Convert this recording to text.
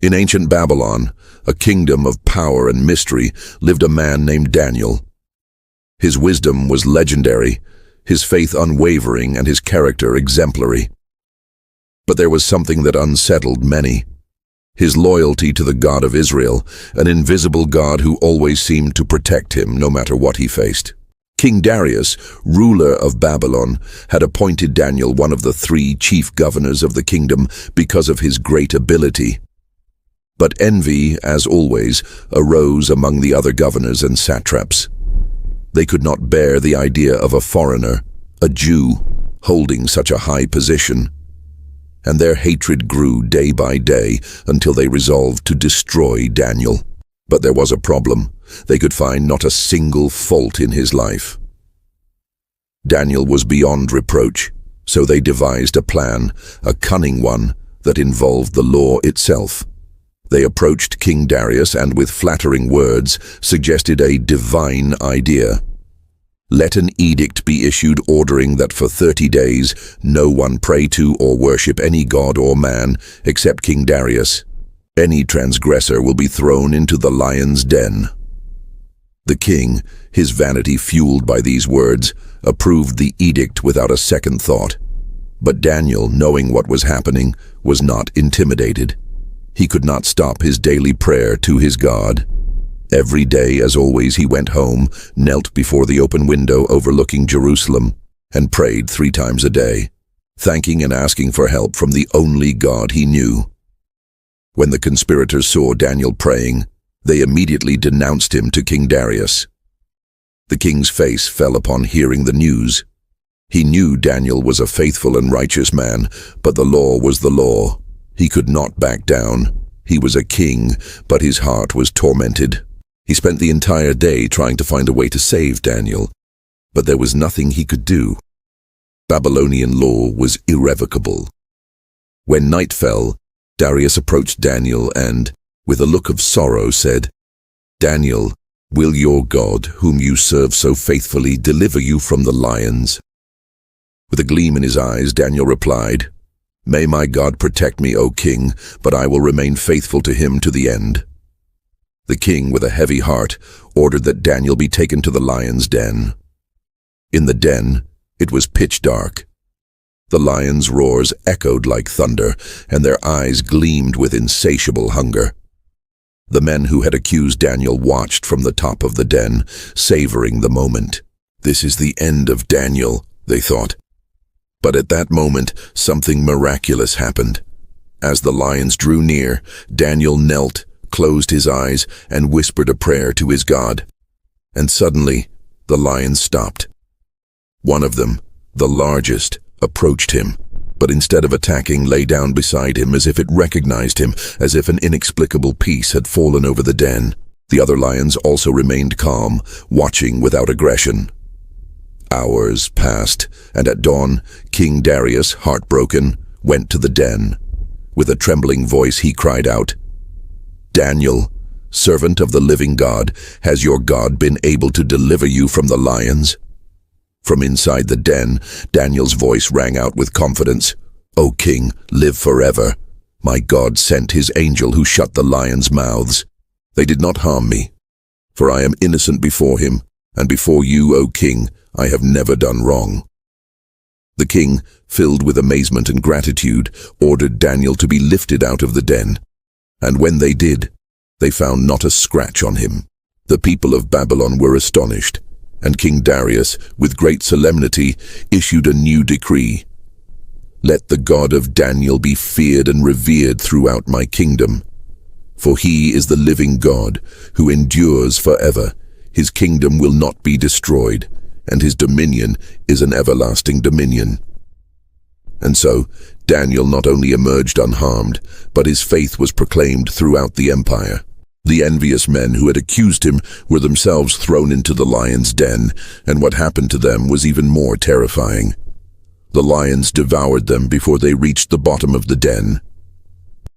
In ancient Babylon, a kingdom of power and mystery, lived a man named Daniel. His wisdom was legendary, his faith unwavering, and his character exemplary. But there was something that unsettled many. His loyalty to the God of Israel, an invisible God who always seemed to protect him no matter what he faced. King Darius, ruler of Babylon, had appointed Daniel one of the 3 chief governors of the kingdom because of his great ability. But envy, as always, arose among the other governors and satraps. They could not bear the idea of a foreigner, a Jew, holding such a high position. And their hatred grew day by day until they resolved to destroy Daniel. But there was a problem. They could find not a single fault in his life. Daniel was beyond reproach, so they devised a plan, a cunning one, that involved the law itself. They approached King Darius and with flattering words suggested a divine idea. Let an edict be issued ordering that for 30 days no one pray to or worship any god or man except King Darius. Any transgressor will be thrown into the lion's den. The king, his vanity fueled by these words, approved the edict without a second thought. But Daniel, knowing what was happening, was not intimidated. He could not stop his daily prayer to his God. Every day, as always, he went home, knelt before the open window overlooking Jerusalem, and prayed 3 times a day, thanking and asking for help from the only God he knew. When the conspirators saw Daniel praying, they immediately denounced him to King Darius. The king's face fell upon hearing the news. He knew Daniel was a faithful and righteous man, but the law was the law. He could not back down. He was a king, but his heart was tormented. He spent the entire day trying to find a way to save Daniel, but there was nothing he could do. Babylonian law was irrevocable. When night fell, Darius approached Daniel and, with a look of sorrow, said, "Daniel, will your God, whom you serve so faithfully, deliver you from the lions?" With a gleam in his eyes, Daniel replied, "May my God protect me, O king, but I will remain faithful to him to the end." The king, with a heavy heart, ordered that Daniel be taken to the lion's den. In the den, it was pitch dark. The lions' roars echoed like thunder, and their eyes gleamed with insatiable hunger. The men who had accused Daniel watched from the top of the den, savoring the moment. This is the end of Daniel, they thought. But at that moment, something miraculous happened. As the lions drew near, Daniel knelt, closed his eyes, and whispered a prayer to his God. And suddenly, the lions stopped. One of them, the largest, approached him, but instead of attacking, lay down beside him as if it recognized him, as if an inexplicable peace had fallen over the den. The other lions also remained calm, watching without aggression. Hours passed, and at dawn, King Darius, heartbroken, went to the den. With a trembling voice he cried out, "Daniel, servant of the living God, has your God been able to deliver you from the lions?" From inside the den, Daniel's voice rang out with confidence, "O king, live forever. My God sent his angel who shut the lions' mouths. They did not harm me, for I am innocent before him, and before you, O king, I have never done wrong." The king, filled with amazement and gratitude, ordered Daniel to be lifted out of the den. And when they did, they found not a scratch on him. The people of Babylon were astonished, and King Darius, with great solemnity, issued a new decree. "Let the God of Daniel be feared and revered throughout my kingdom. For he is the living God, who endures forever. His kingdom will not be destroyed, and his dominion is an everlasting dominion." And so, Daniel not only emerged unharmed, but his faith was proclaimed throughout the empire. The envious men who had accused him were themselves thrown into the lion's den, and what happened to them was even more terrifying. The lions devoured them before they reached the bottom of the den.